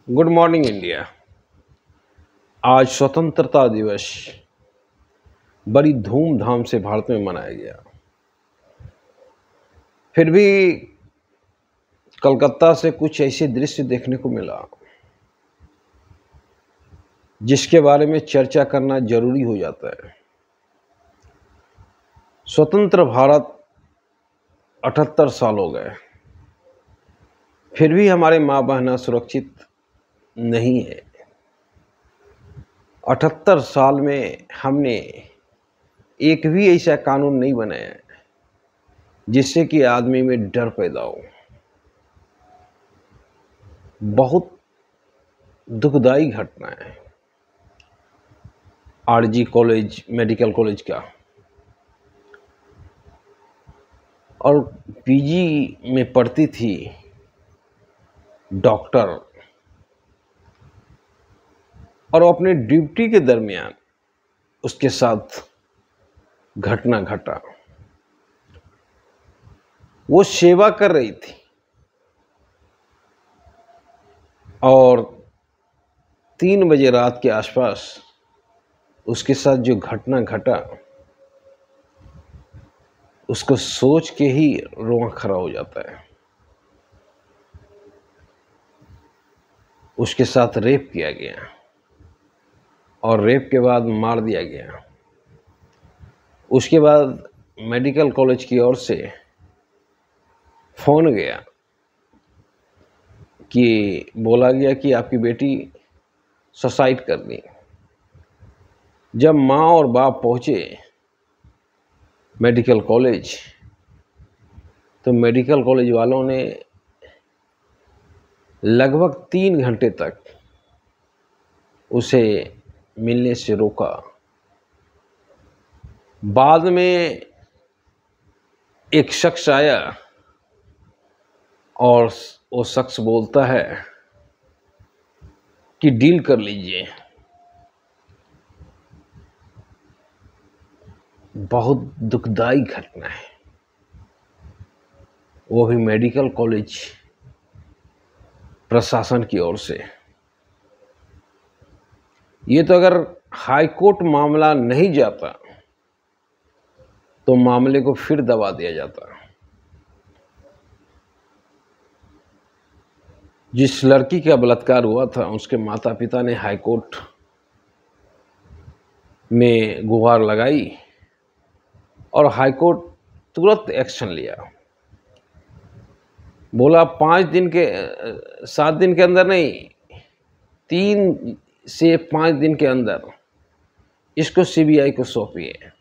Good morning India. आज स्वतंत्रता दिवस बड़ी धूमधाम से भारत में मनाया गया। फिर भी कलकत्ता से कुछ ऐसे दृश्य देखने को मिला जिसके बारे में चर्चा करना जरूरी हो जाता है। स्वतंत्र भारत 78 साल हो गए, फिर भी हमारे माँ बहना सुरक्षित नहीं है। 78 साल में हमने एक भी ऐसा कानून नहीं बनाया जिससे कि आदमी में डर पैदा हो। बहुत दुखदाई घटना है आरजी कॉलेज मेडिकल कॉलेज का। और पीजी में पढ़ती थी डॉक्टर, और अपने ड्यूटी के दरमियान उसके साथ घटना घटा। वो सेवा कर रही थी और 3 बजे रात के आसपास उसके साथ जो घटना घटा उसको सोच के ही रोना खड़ा हो जाता है। उसके साथ रेप किया गया और रेप के बाद मार दिया गया। उसके बाद मेडिकल कॉलेज की ओर से फोन गया कि बोला गया कि आपकी बेटी सुसाइड कर दी। जब माँ और बाप पहुँचे मेडिकल कॉलेज तो मेडिकल कॉलेज वालों ने लगभग 3 घंटे तक उसे मिलने से रोका। बाद में एक शख्स आया और वो शख्स बोलता है कि डील कर लीजिए। बहुत दुखदाई घटना है, वो भी मेडिकल कॉलेज प्रशासन की ओर से। ये तो अगर हाई कोर्ट मामला नहीं जाता तो मामले को फिर दबा दिया जाता। जिस लड़की का बलात्कार हुआ था उसके माता पिता ने हाई कोर्ट में गुहार लगाई और हाई कोर्ट तुरंत एक्शन लिया। बोला 7 दिन के अंदर नहीं, 3 से 5 दिन के अंदर इसको सीबीआई को सौंपिए।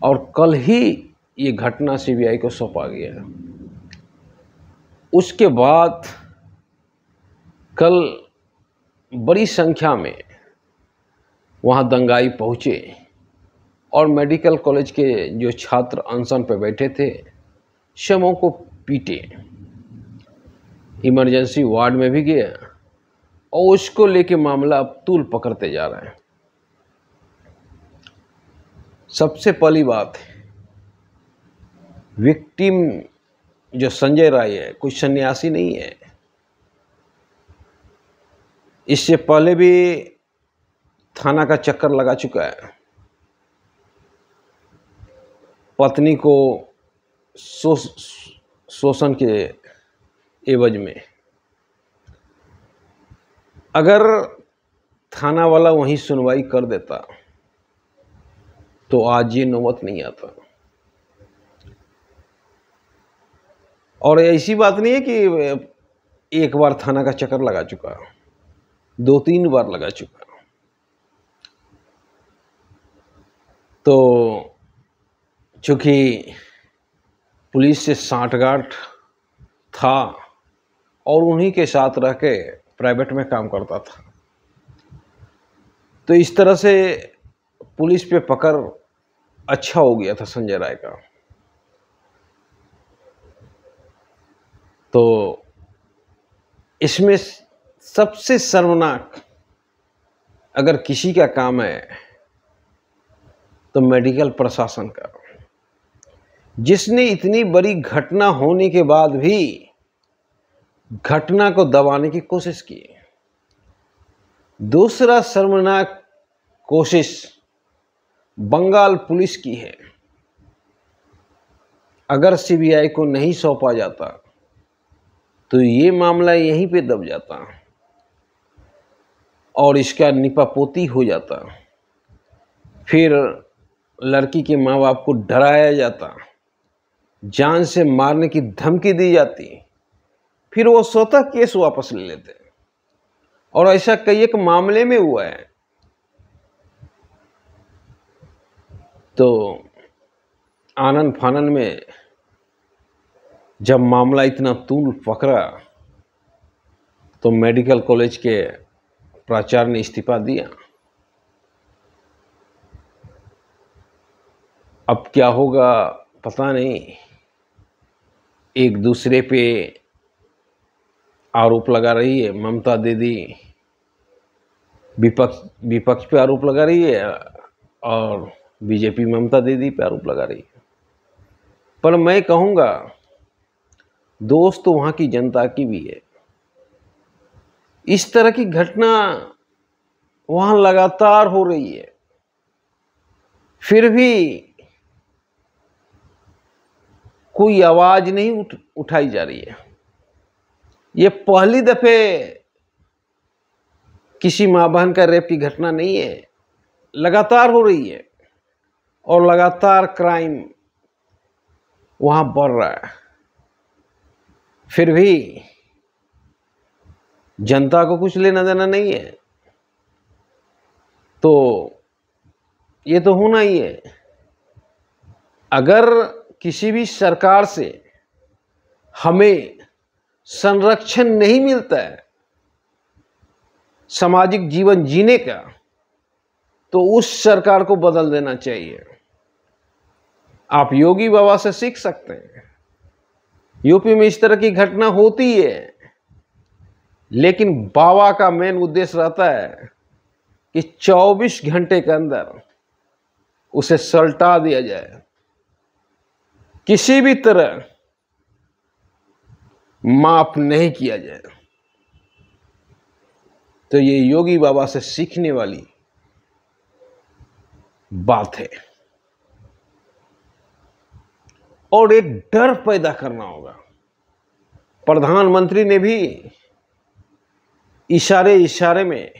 और कल ही ये घटना सीबीआई को सौंपा गया। उसके बाद कल बड़ी संख्या में वहाँ दंगाई पहुँचे और मेडिकल कॉलेज के जो छात्र अनशन पर बैठे थे शवों को पीटे। इमरजेंसी वार्ड में भी गया और उसको लेके मामला अब तूल पकड़ते जा रहा है। सबसे पहली बात है, विक्टिम जो संजय राय है कोई सन्यासी नहीं है। इससे पहले भी थाना का चक्कर लगा चुका है। पत्नी को शोषण के एवज में। अगर थाना वाला वहीं सुनवाई कर देता तो आज ये नौबत नहीं आता। और ऐसी बात नहीं है कि एक बार थाना का चक्कर लगा चुका, 2-3 बार लगा चुका। तो चूंकि पुलिस से सांठगांठ था और उन्हीं के साथ रह के प्राइवेट में काम करता था, तो इस तरह से पुलिस पे पकड़ अच्छा हो गया था संजय राय का। तो इसमें सबसे शर्मनाक अगर किसी का काम है तो मेडिकल प्रशासन का, जिसने इतनी बड़ी घटना होने के बाद भी घटना को दबाने की कोशिश की। दूसरा शर्मनाक कोशिश बंगाल पुलिस की है। अगर सीबीआई को नहीं सौंपा जाता तो ये मामला यहीं पे दब जाता और इसका निपापोती हो जाता। फिर लड़की के माँ बाप को डराया जाता, जान से मारने की धमकी दी जाती, फिर वो स्वतः केस वापस ले लेते। और ऐसा कई एक मामले में हुआ है। तो आनन फानन में जब मामला इतना तूल पकड़ा तो मेडिकल कॉलेज के प्राचार्य ने इस्तीफा दिया। अब क्या होगा पता नहीं। एक दूसरे पे आरोप लगा रही है ममता दीदी, विपक्ष पे आरोप लगा रही है और बीजेपी ममता दीदी पे आरोप लगा रही है। पर मैं कहूँगा दोस्त तो वहाँ की जनता की भी है। इस तरह की घटना वहाँ लगातार हो रही है, फिर भी कोई आवाज नहीं उठाई जा रही है। ये पहली दफे किसी मां बहन का रेप की घटना नहीं है, लगातार हो रही है और लगातार क्राइम वहां बढ़ रहा है। फिर भी जनता को कुछ लेना देना नहीं है। तो ये तो होना ही है। अगर किसी भी सरकार से हमें संरक्षण नहीं मिलता है सामाजिक जीवन जीने का, तो उस सरकार को बदल देना चाहिए। आप योगी बाबा से सीख सकते हैं। यूपी में इस तरह की घटना होती है, लेकिन बाबा का मेन उद्देश्य रहता है कि 24 घंटे के अंदर उसे सल्टा दिया जाए, किसी भी तरह माफ नहीं किया जाए। तो ये योगी बाबा से सीखने वाली बात है। और एक डर पैदा करना होगा। प्रधानमंत्री ने भी इशारे इशारे में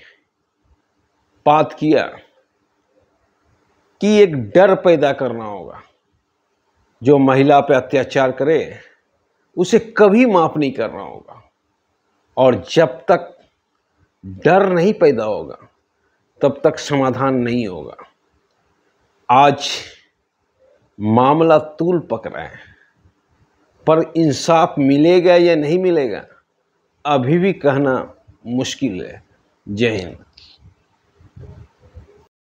बात किया कि एक डर पैदा करना होगा। जो महिला पे अत्याचार करे उसे कभी माफ नहीं करना होगा। और जब तक डर नहीं पैदा होगा तब तक समाधान नहीं होगा। आज मामला तूल पकड़ा है, पर इंसाफ मिलेगा या नहीं मिलेगा अभी भी कहना मुश्किल है। जय हिंद।